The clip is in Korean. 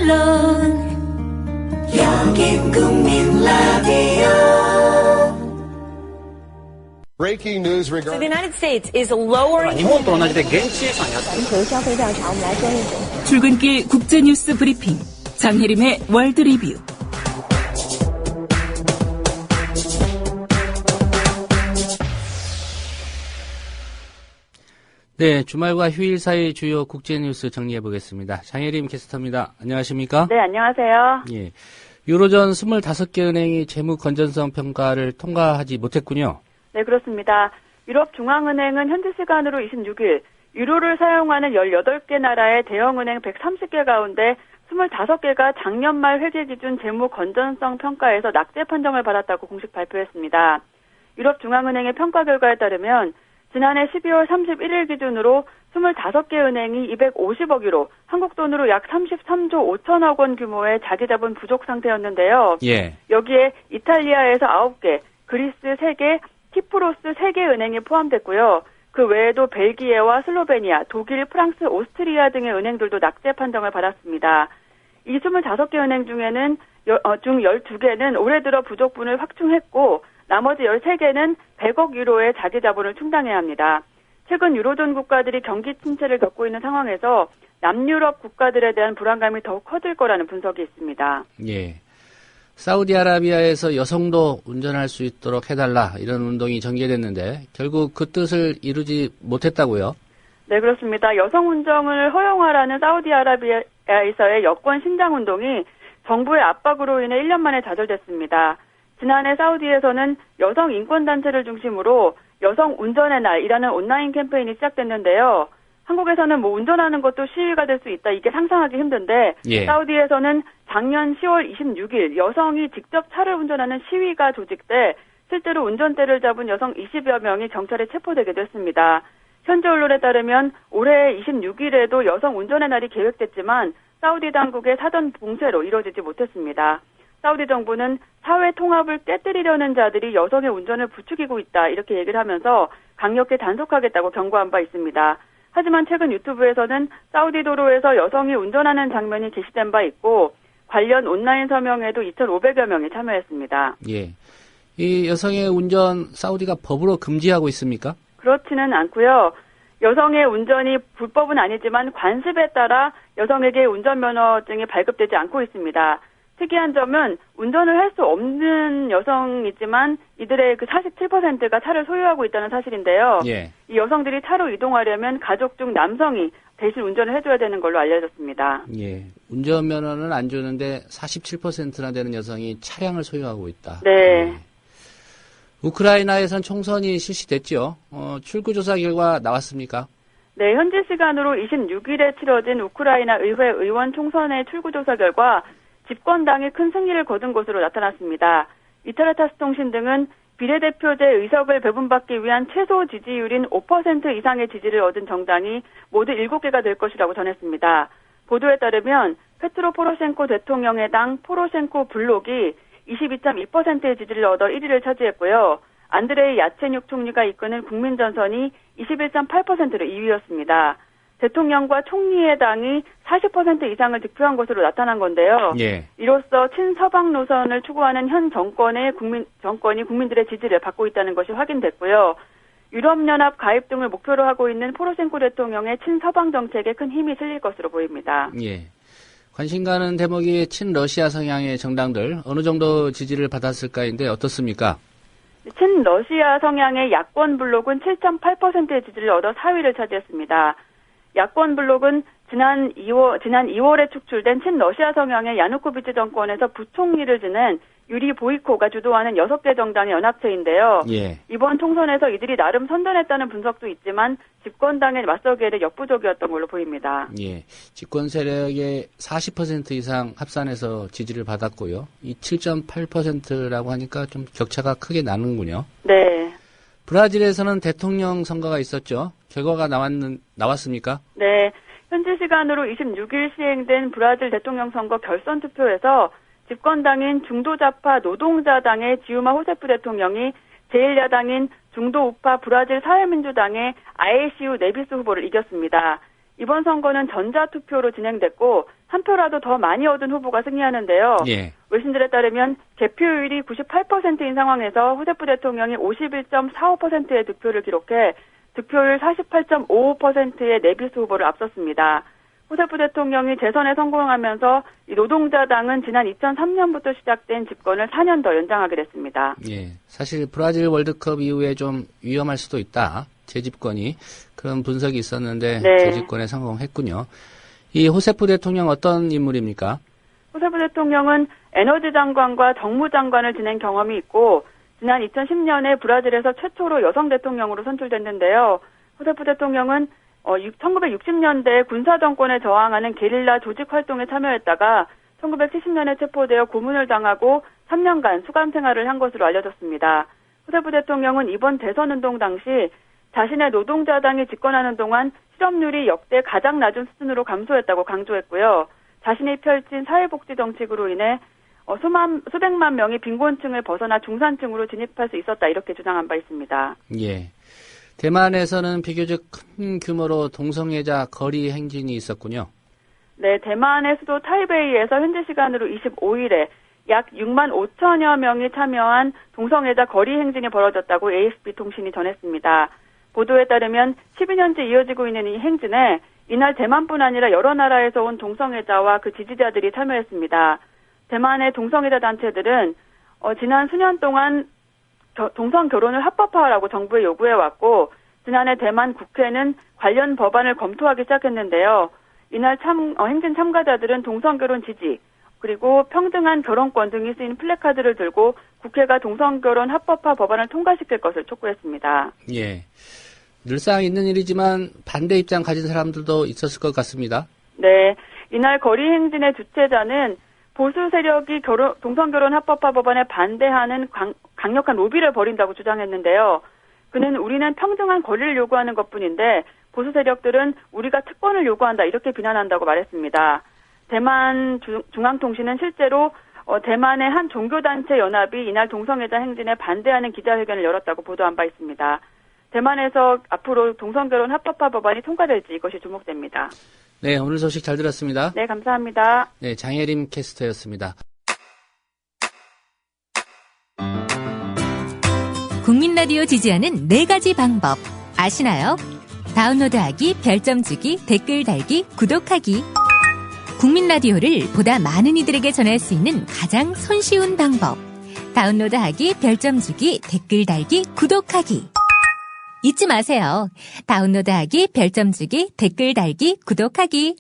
물론 여긴 국민 라디오. Breaking news So regarding the United States is lowering. 출근길 국제뉴스 브리핑 장혜림의 월드 리뷰. 네, 주말과 휴일 사이 주요 국제뉴스 정리해 보겠습니다. 장혜림 캐스터입니다. 안녕하십니까? 네, 안녕하세요. 예. 유로존 25개 은행이 재무 건전성 평가를 통과하지 못했군요. 네, 그렇습니다. 유럽중앙은행은 현지 시간으로 26일 유로를 사용하는 18개 나라의 대형은행 130개 가운데 25개가 작년 말 회계 기준 재무 건전성 평가에서 낙제 판정을 받았다고 공식 발표했습니다. 유럽중앙은행의 평가 결과에 따르면 지난해 12월 31일 기준으로 25개 은행이 250억 유로, 한국 돈으로 약 33조 5천억 원 규모의 자기자본 부족 상태였는데요. 예. 여기에 이탈리아에서 9개, 그리스 3개, 키프로스 3개 은행이 포함됐고요. 그 외에도 벨기에와 슬로베니아, 독일, 프랑스, 오스트리아 등의 은행들도 낙제 판정을 받았습니다. 이 25개 은행 중에는 중 12개는 올해 들어 부족분을 확충했고 나머지 13개는 100억 유로의 자기 자본을 충당해야 합니다. 최근 유로존 국가들이 경기 침체를 겪고 있는 상황에서 남유럽 국가들에 대한 불안감이 더욱 커질 거라는 분석이 있습니다. 예. 사우디아라비아에서 여성도 운전할 수 있도록 해달라 이런 운동이 전개됐는데 결국 그 뜻을 이루지 못했다고요? 네, 그렇습니다. 여성 운전을 허용하라는 사우디아라비아에서의 여권 신장 운동이 정부의 압박으로 인해 1년 만에 좌절됐습니다. 지난해 사우디에서는 여성 인권단체를 중심으로 여성 운전의 날이라는 온라인 캠페인이 시작됐는데요. 한국에서는 운전하는 것도 시위가 될 수 있다. 이게 상상하기 힘든데 예. 사우디에서는 작년 10월 26일 여성이 직접 차를 운전하는 시위가 조직돼 실제로 운전대를 잡은 여성 20여 명이 경찰에 체포되기도 했습니다. 현지 언론에 따르면 올해 26일에도 여성 운전의 날이 계획됐지만 사우디 당국의 사전 봉쇄로 이뤄지지 못했습니다. 사우디 정부는 사회 통합을 깨뜨리려는 자들이 여성의 운전을 부추기고 있다 이렇게 얘기를 하면서 강력히 단속하겠다고 경고한 바 있습니다. 하지만 최근 유튜브에서는 사우디 도로에서 여성이 운전하는 장면이 게시된 바 있고 관련 온라인 서명에도 2,500여 명이 참여했습니다. 예. 이 여성의 운전 사우디가 법으로 금지하고 있습니까? 그렇지는 않고요. 여성의 운전이 불법은 아니지만 관습에 따라 여성에게 운전면허증이 발급되지 않고 있습니다. 특이한 점은 운전을 할 수 없는 여성이지만 이들의 그 47%가 차를 소유하고 있다는 사실인데요. 예. 이 여성들이 차로 이동하려면 가족 중 남성이 대신 운전을 해줘야 되는 걸로 알려졌습니다. 예. 운전면허는 안 주는데 47%나 되는 여성이 차량을 소유하고 있다. 네. 예. 우크라이나에선 총선이 실시됐죠. 출구조사 결과 나왔습니까? 네, 현지 시간으로 26일에 치러진 우크라이나 의회 의원 총선의 출구조사 결과 집권당이 큰 승리를 거둔 것으로 나타났습니다. 이타르타스 통신 등은 비례대표제 의석을 배분받기 위한 최소 지지율인 5% 이상의 지지를 얻은 정당이 모두 7개가 될 것이라고 전했습니다. 보도에 따르면 페트로 포로셴코 대통령의 당 포로셴코 블록이 22.2%의 지지를 얻어 1위를 차지했고요. 안드레이 야체뉴크 총리가 이끄는 국민전선이 21.8%로 2위였습니다. 대통령과 총리의 당이 40% 이상을 득표한 것으로 나타난 건데요. 예. 이로써 친서방 노선을 추구하는 현 정권이 국민들의 지지를 받고 있다는 것이 확인됐고요. 유럽연합 가입 등을 목표로 하고 있는 포로셴코 대통령의 친서방 정책에 큰 힘이 실릴 것으로 보입니다. 예. 관심 가는 대목이 친러시아 성향의 정당들 어느 정도 지지를 받았을까인데 어떻습니까? 친러시아 성향의 야권 블록은 7.8%의 지지를 얻어 4위를 차지했습니다. 야권 블록은 지난 2월에 축출된 친러시아 성향의 야누코비치 정권에서 부총리를 지낸 유리 보이코가 주도하는 6개 정당의 연합체인데요. 예. 이번 총선에서 이들이 나름 선전했다는 분석도 있지만 집권당에 맞서기에는 역부족이었던 걸로 보입니다. 예. 집권 세력의 40% 이상 합산해서 지지를 받았고요. 이 7.8%라고 하니까 좀 격차가 크게 나는군요. 네. 브라질에서는 대통령 선거가 있었죠. 결과가 나왔습니까? 네. 현지 시간으로 26일 시행된 브라질 대통령 선거 결선 투표에서 집권당인 중도좌파 노동자당의 지우마 호세프 대통령이 제1야당인 중도우파 브라질 사회민주당의 아에시우 네비스 후보를 이겼습니다. 이번 선거는 전자투표로 진행됐고 한 표라도 더 많이 얻은 후보가 승리하는데요. 예. 외신들에 따르면 개표율이 98%인 상황에서 후세프 대통령이 51.45%의 득표를 기록해 득표율 48.55%의 네비스 후보를 앞섰습니다. 후세프 대통령이 재선에 성공하면서 이 노동자당은 지난 2003년부터 시작된 집권을 4년 더 연장하게 됐습니다. 예. 사실 브라질 월드컵 이후에 좀 위험할 수도 있다. 재집권이. 그런 분석이 있었는데 네. 재집권에 성공했군요. 이 호세프 대통령 어떤 인물입니까? 호세프 대통령은 에너지 장관과 정무장관을 지낸 경험이 있고 지난 2010년에 브라질에서 최초로 여성 대통령으로 선출됐는데요. 호세프 대통령은 1960년대 군사정권에 저항하는 게릴라 조직 활동에 참여했다가 1970년에 체포되어 고문을 당하고 3년간 수감 생활을 한 것으로 알려졌습니다. 호세프 대통령은 이번 대선운동 당시 자신의 노동자당이 집권하는 동안 실업률이 역대 가장 낮은 수준으로 감소했다고 강조했고요. 자신이 펼친 사회복지 정책으로 인해 수백만 명이 빈곤층을 벗어나 중산층으로 진입할 수 있었다 이렇게 주장한 바 있습니다. 예. 대만에서는 비교적 큰 규모로 동성애자 거리 행진이 있었군요. 네, 대만의 수도 타이베이에서 현지 시간으로 25일에 약 6만 5천여 명이 참여한 동성애자 거리 행진이 벌어졌다고 AFP 통신이 전했습니다. 보도에 따르면 12년째 이어지고 있는 이 행진에 이날 대만뿐 아니라 여러 나라에서 온 동성애자와 그 지지자들이 참여했습니다. 대만의 동성애자 단체들은 지난 수년 동안 동성 결혼을 합법화하라고 정부에 요구해왔고 지난해 대만 국회는 관련 법안을 검토하기 시작했는데요. 이날 행진 참가자들은 동성 결혼 지지 그리고 평등한 결혼권 등이 쓰인 플래카드를 들고 국회가 동성 결혼 합법화 법안을 통과시킬 것을 촉구했습니다. 예. 늘상 있는 일이지만 반대 입장 가진 사람들도 있었을 것 같습니다. 네. 이날 거리 행진의 주최자는 보수 세력이 동성결혼 합법화 법안에 반대하는 강력한 로비를 벌인다고 주장했는데요. 그는 우리는 평등한 권리를 요구하는 것뿐인데 보수 세력들은 우리가 특권을 요구한다 이렇게 비난한다고 말했습니다. 대만 중앙통신은 실제로 대만의 한 종교단체 연합이 이날 동성애자 행진에 반대하는 기자회견을 열었다고 보도한 바 있습니다. 대만에서 앞으로 동성결혼 합법화 법안이 통과될지 이것이 주목됩니다. 네, 오늘 소식 잘 들었습니다. 네, 감사합니다. 네, 장혜림 캐스터였습니다. 국민 라디오 지지하는 4가지 방법 아시나요? 다운로드하기, 별점 주기, 댓글 달기, 구독하기. 국민 라디오를 보다 많은 이들에게 전할 수 있는 가장 손쉬운 방법. 다운로드하기, 별점 주기, 댓글 달기, 구독하기. 잊지 마세요. 다운로드하기, 별점 주기, 댓글 달기, 구독하기.